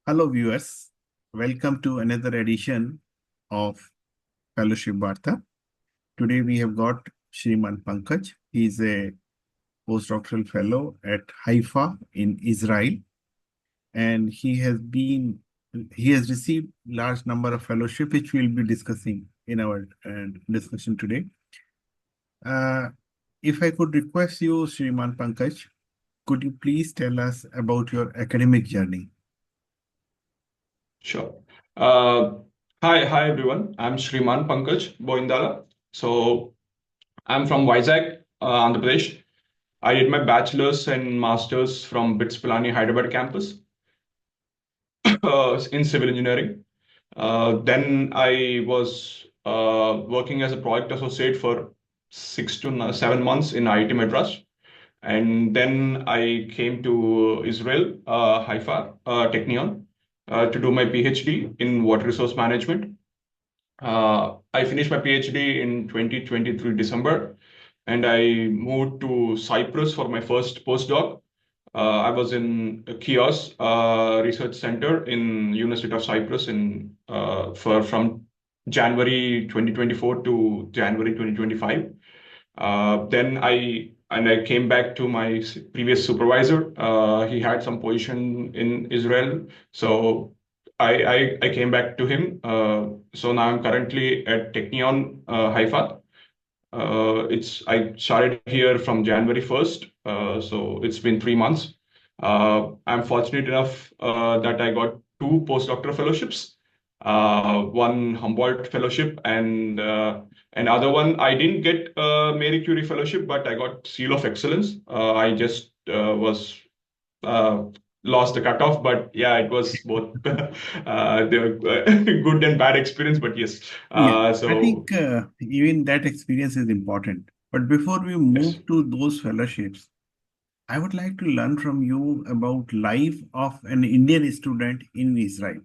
Hello, viewers. Welcome to another edition of Fellowship Varta. Today we have got Sriman Pankaj. He is a postdoctoral fellow at Haifa in Israel, and he has received large number of fellowship, which we'll be discussing in our discussion today. Uh, if I could request you, Sriman Pankaj, could you please tell us about your academic journey? Sure. Uh, hi everyone. I'm Sriman Pankaj, Boindala. So I'm from Vizag, Andhra Pradesh. I did my bachelor's and master's from BITS Hyderabad campus in civil engineering. Then I was working as a project associate for 6 to 7 months in IIT Madras. And then I came to Israel, Haifa, Technion, to do my PhD in water resource management. I finished my PhD in 2023 December, and I moved to Cyprus for my first postdoc. I was in a Chios Research Center in University of Cyprus for from January 2024 to January 2025. Then I came back to my previous supervisor. He had some position in Israel, so I came back to him. So now I'm currently at Technion, Haifa. It's I started here from January 1st, so it's been 3 months. I'm fortunate enough that I got two postdoctoral fellowships, one Humboldt fellowship and other one. I didn't get a Marie Curie fellowship, but I got Seal of Excellence. I just was uh, lost the cutoff, but yeah, it was both the good and bad experience. But yes, Yeah, I so think even that experience is important. But before we yes. move to those fellowships, I would like to learn from you about life of an Indian student in Israel.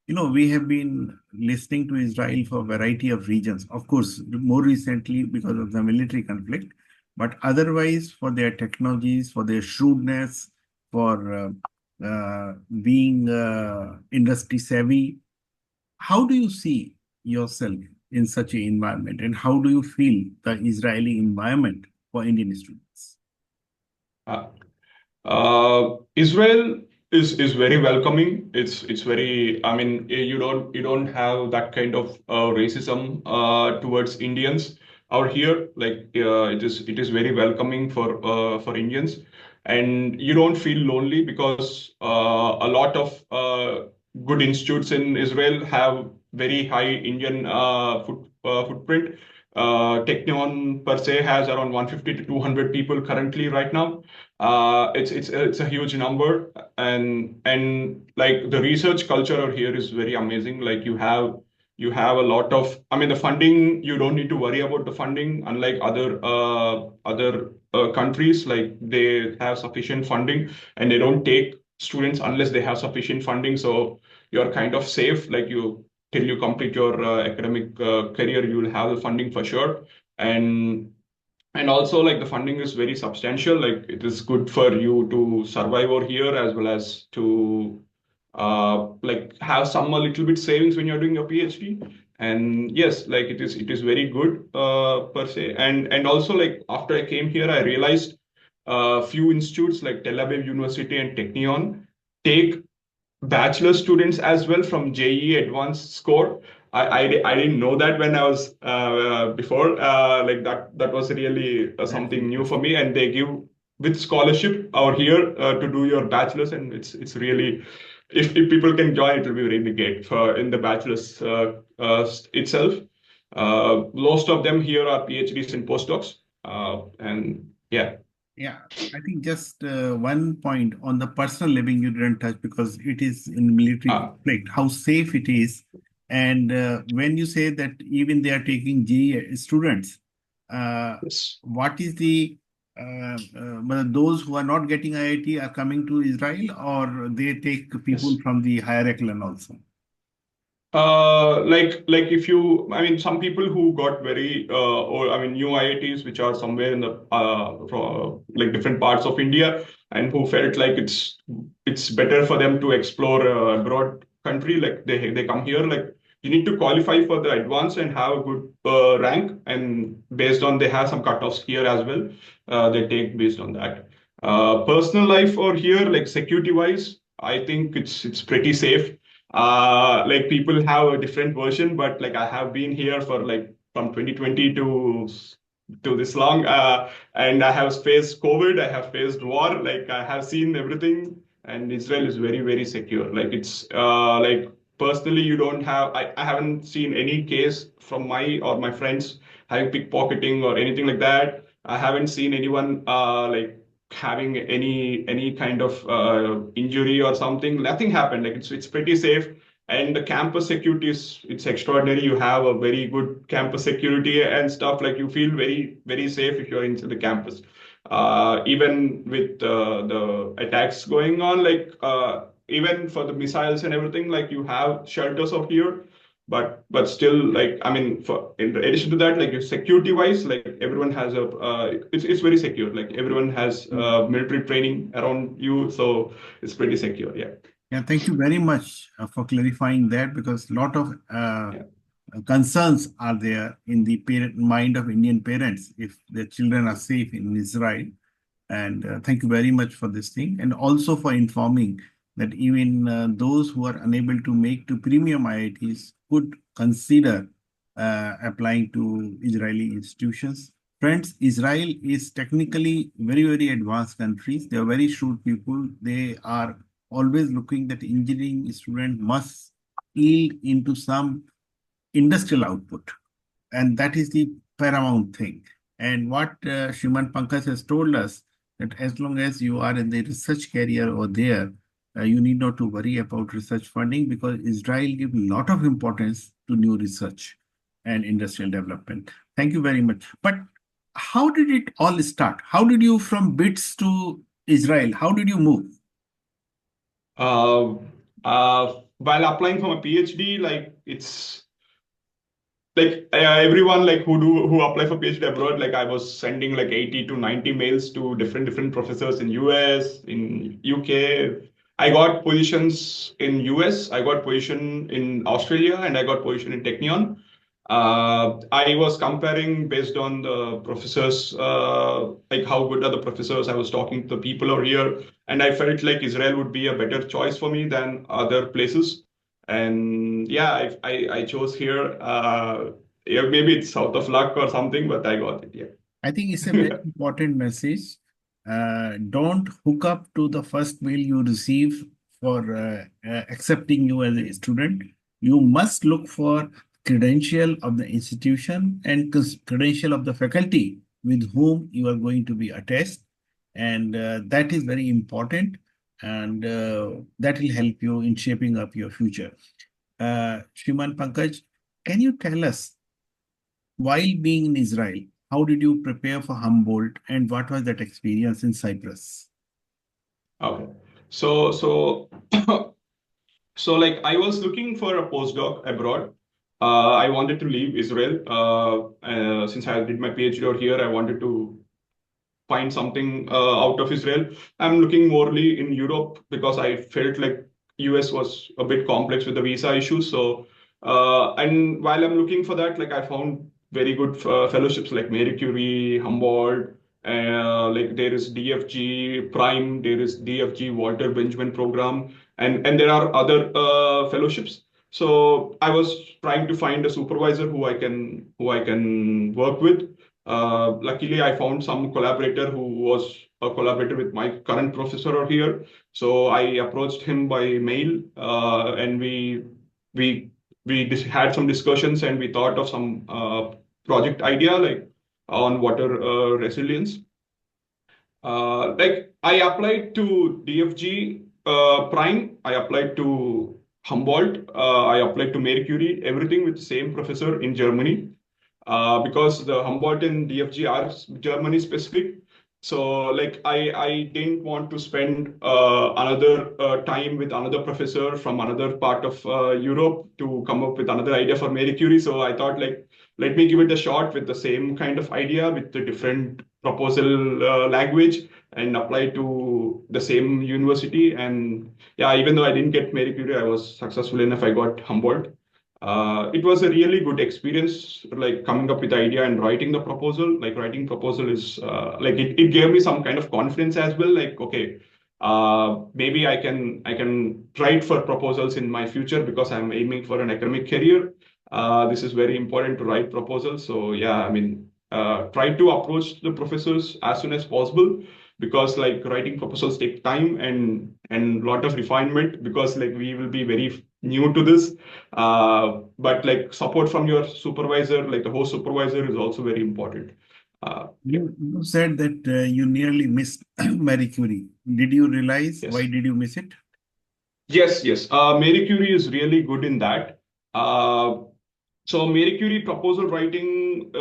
We have been listening to Israel for a variety of reasons. Of course, more recently because of the military conflict, but otherwise for their technologies, for their shrewdness, for being industry savvy. How do you see yourself in such an environment, and how do you feel the Israeli environment for Indian students? Uh, Israel is very welcoming. It's very. I mean, you don't have that kind of racism towards Indians out here. Like it is very welcoming for Indians, and you don't feel lonely because a lot of good institutes in Israel have very high Indian footprint. Technion per se has around 150 to 200 people currently right now. It's a huge number, and like the research culture out here is very amazing. Like you have a lot of, I mean, the funding, you don't need to worry about the funding, unlike other countries. Like they have sufficient funding and they don't take students unless they have sufficient funding. So you're kind of safe. Like you till you complete your academic career, you will have the funding for sure. And also, like, the funding is very substantial. Like it is good for you to survive over here, as well as to like have some a little bit savings when you're doing your PhD. And yes, like it is very good per se. And also, like, after I came here, I realized few institutes like Tel Aviv University and Technion take bachelor students as well from JEE advanced score. I didn't know that when I was before, like that was really That's something new for interesting. me. And they give with scholarship out here to do your bachelor's, and it's really, if people can join, it will be really great for in the bachelor's itself. Most of them here are PhDs and postdocs, and yeah. Yeah, I think just one point on the personal living you didn't touch because it is in military Uh, conflict, how safe it is. And when you say that even they are taking GE students, uh, yes. what is the those who are not getting IIT are coming to Israel, or they take people Yes. from the higher echelon also? Like if you, I mean, some people who got very, or I mean, new IITs which are somewhere in the like different parts of India, and who felt like it's better for them to explore abroad country, like they come here, like you need to qualify for the advance and have a good rank, and based on they have some cutoffs here as well, they take based on that. Personal life or here, like security wise, I think it's pretty safe. Like people have a different version, but like I have been here for like from 2020 to this long, and I have faced COVID, I have faced war, like I have seen everything, and Israel is very very secure. Like it's like personally, you don't have I haven't seen any case from my or my friends having pickpocketing or anything like that. I haven't seen anyone like having any kind of injury or something. Nothing happened. Like it's pretty safe. And the campus security is it's extraordinary. You have a very good campus security and stuff. Like you feel very very safe if you're into the campus. Even with the attacks going on, like even for the missiles and everything, like you have shelters of here, but still, like I mean, for in addition to that, like security wise, like everyone has a it's very secure. Like everyone has military training around you, so it's pretty secure. Yeah. Yeah, thank you very much for clarifying that, because a lot of Yeah. concerns are there in the parent mind of Indian parents if their children are safe in Israel. And thank you very much for this thing, and also for informing that even those who are unable to make to premium IITs could consider applying to Israeli institutions. Friends, Israel is technically very, very advanced countries. They are very shrewd people. They are always looking that engineering student must yield into some industrial output, and that is the paramount thing. And what Sriman Pankaj has told us, that as long as you are in the research career over there, you need not to worry about research funding, because Israel gives a lot of importance to new research and industrial development. Thank you very much. But how did it all start? How did you from BITS to Israel? How did you move? Uh, while applying for my PhD, like it's like everyone like who apply for PhD abroad, like I was sending like 80 to 90 mails to different professors in US, in UK. I got positions in US, I got position in Australia, and I got position in Technion. I was comparing based on the professors, like how good are the professors. I was talking to the people over here, and I felt like Israel would be a better choice for me than other places. And yeah, I chose here. Yeah, maybe it's out of luck or something, but I got it. I think it's a very Yeah. important message. Don't hook up to the first mail you receive for accepting you as a student. You must look for credential of the institution and credential of the faculty with whom you are going to be attached. And that is very important. And that will help you in shaping up your future. Shriman Pankaj, can you tell us, while being in Israel, how did you prepare for Humboldt, and what was that experience in Cyprus? Okay. So so like I was looking for a postdoc abroad. I wanted to leave Israel. Since I did my PhD out here, I wanted to find something out of Israel. I'm looking morely in Europe because I felt like US was a bit complex with the visa issues. So, and while I'm looking for that, like I found very good fellowships like Marie Curie, Humboldt, like there is DFG Prime, there is DFG Walter Benjamin program, and there are other fellowships. So I was trying to find a supervisor who I can work with. Luckily, I found some collaborator who was a collaborator with my current professor over here. So I approached him by mail, and we had some discussions, and we thought of some project idea like on water resilience. Like I applied to DFG Prime, I applied to Humboldt, I applied to Marie Curie, everything with the same professor in Germany, because the Humboldt and DFG are Germany specific. So like I didn't want to spend another time with another professor from another part of Europe to come up with another idea for Marie Curie. So I thought like let me give it a shot with the same kind of idea with the different proposal language and apply to the same university. And yeah, even though I didn't get Marie Curie, I was successful enough. I got Humboldt. It was a really good experience, like coming up with the idea and writing the proposal. Like writing proposal is like it gave me some kind of confidence as well. Like, okay, maybe I can write for proposals in my future because I'm aiming for an academic career. This is very important to write proposals. So yeah, I mean, try to approach the professors as soon as possible because like writing proposals take time and lot of refinement because like we will be very new to this but like support from your supervisor, like the host supervisor, is also very important. Yeah. You said that you nearly missed Marie Curie. Did you realize why Yes. did you miss it? Yes. Yes. Marie Curie is really good in that. Uh, so Marie Curie proposal writing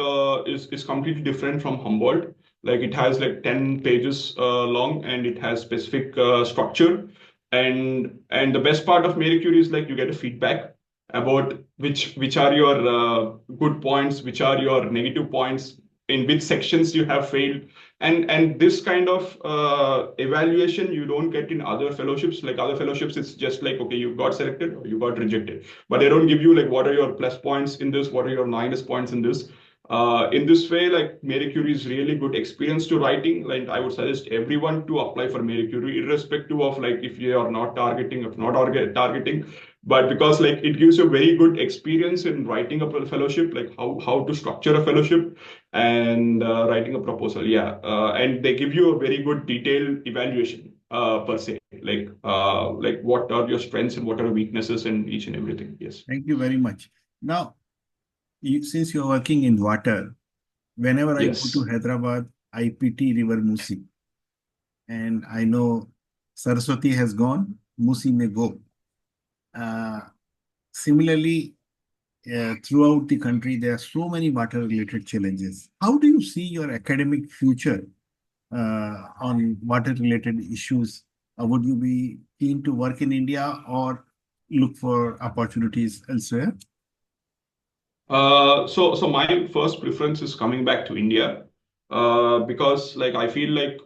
is completely different from Humboldt. Like it has like 10 pages long and it has specific structure. And the best part of Marie Curie is like you get a feedback about which are your good points, which are your negative points, in which sections you have failed. And this kind of evaluation you don't get in other fellowships. Like other fellowships, it's just like, okay, you got selected or you got rejected, but they don't give you like what are your plus points in this, what are your minus points in this. In this way, like Marie Curie is really good experience to writing. Like I would suggest everyone to apply for Marie Curie, irrespective of like if you are not targeting, if not targeting, but because like it gives you a very good experience in writing up a fellowship, like how to structure a fellowship and writing a proposal. Yeah, and they give you a very good detailed evaluation per se, like what are your strengths and what are your weaknesses and each and everything. Yes. Thank you very much. Now, since you're working in water, whenever I go to Yes. Hyderabad, I pity River Musi. And I know Saraswati has gone, Musi may go. Uh, Similarly, throughout the country, there are so many water-related challenges. How do you see your academic future on water-related issues? Would you be keen to work in India or look for opportunities elsewhere? So my first preference is coming back to India because like I feel like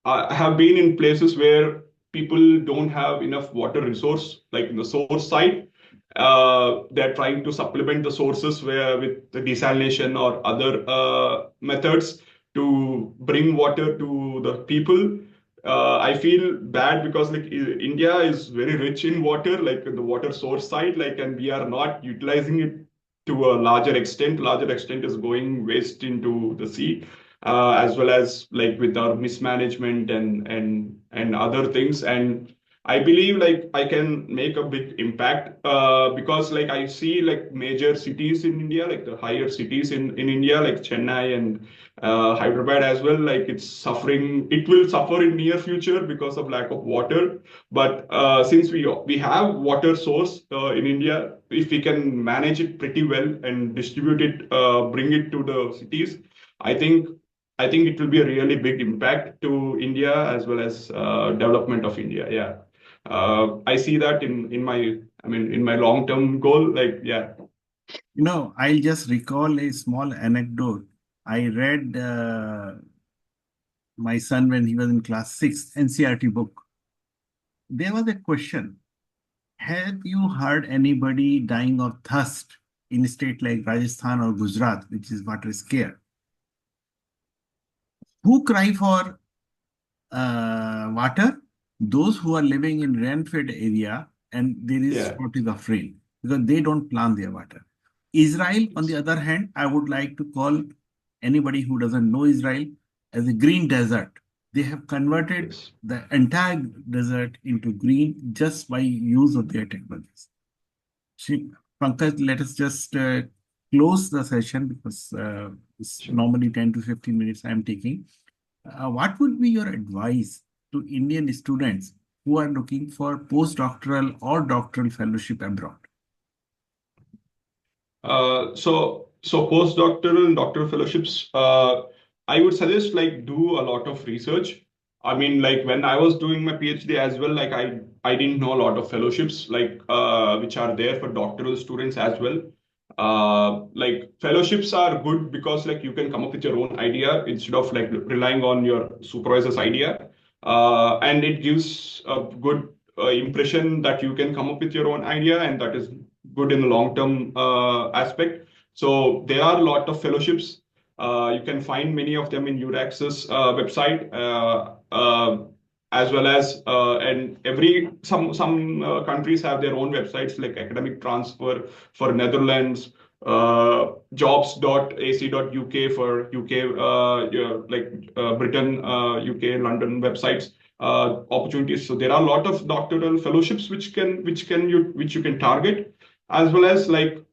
I have been in places where people don't have enough water resource, like in the source side. They're trying to supplement the sources where with the desalination or other methods to bring water to the people. I feel bad because like India is very rich in water, like the water source side, like, and we are not utilizing it to a larger extent. Larger extent is going waste into the sea as well as like with our mismanagement and other things. And I believe like I can make a big impact because like I see like major cities in India, like the higher cities in India, like Chennai and Hyderabad as well. Like it's suffering, it will suffer in near future because of lack of water. But since we have water source in India, if we can manage it pretty well and distribute it, bring it to the cities, I think I think it will be a really big impact to India as well as development of India. Yeah, I see that in my I mean in my long term goal. Like yeah, I'll just recall a small anecdote. I read my son when he was in class 6 NCRT book. There was a question. Have you heard anybody dying of thirst in a state like Rajasthan or Gujarat, which is water scarce? Who cry for water? Those who are living in rain-fed area and there is yeah, shortage of rain because they don't plant their water. Israel, on the other hand, I would like to call anybody who doesn't know Israel as a green desert. They have converted yes, the entire desert into green just by use of their technologies. Shri- Pankaj, let us just close the session because it's sure. normally 10 to 15 minutes I'm taking. What would be your advice to Indian students who are looking for postdoctoral or doctoral fellowship abroad? So postdoctoral and doctoral fellowships. I would suggest like do a lot of research. I mean, like when I was doing my PhD as well, like I didn't know a lot of fellowships like which are there for doctoral students as well. Like fellowships are good because like you can come up with your own idea instead of like relying on your supervisor's idea, and it gives a good impression that you can come up with your own idea, and that is good in the long term aspect. So there are a lot of fellowships. You can find many of them in Urax's website, as well as and every some countries have their own websites like academic transfer for Netherlands, jobs.ac.uk for UK, yeah, like Britain, UK, London websites. Opportunities. So there are a lot of doctoral fellowships which you can target, as well as like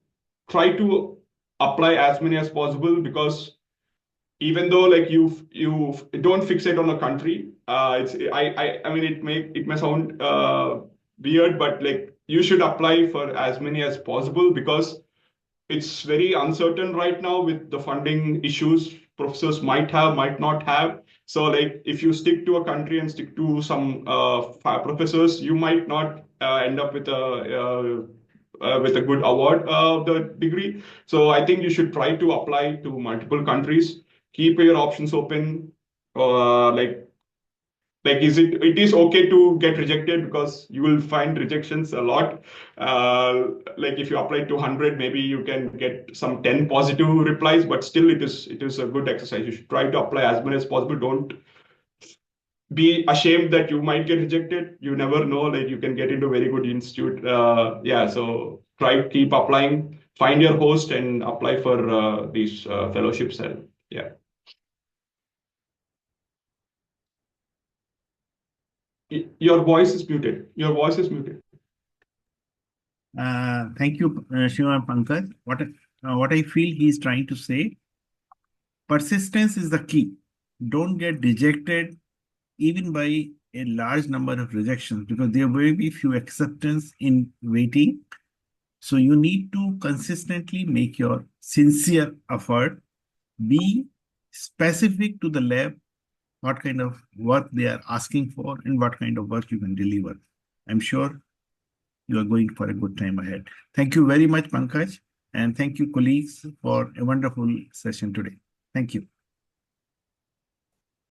try to apply as many as possible, because even though like you don't fixate on a country, it's I mean it may sound weird, but like you should apply for as many as possible, because it's very uncertain right now with the funding issues. Professors might have, might not have. So like if you stick to a country and stick to some professors, you might not end up with a good award of the degree. So I think you should try to apply to multiple countries. Keep your options open. Like is it is okay to get rejected, because you will find rejections a lot. Like if you apply to 100, maybe you can get some 10 positive replies, but still it is a good exercise. You should try to apply as many as possible. Don't be ashamed that you might get rejected. You never know, like you can get into a very good institute. Yeah, so try keep applying, find your host and apply for these fellowships. And yeah. Your voice is muted. Your voice is muted. Thank you, Sriman Pankaj. What I feel he's trying to say, persistence is the key. Don't get rejected even by a large number of rejections, because there will be few acceptance in waiting. So you need to consistently make your sincere effort, be specific to the lab, what kind of work they are asking for and what kind of work you can deliver. I'm sure you are going for a good time ahead. Thank you very much, Pankaj, and thank you, colleagues, for a wonderful session today. Thank you.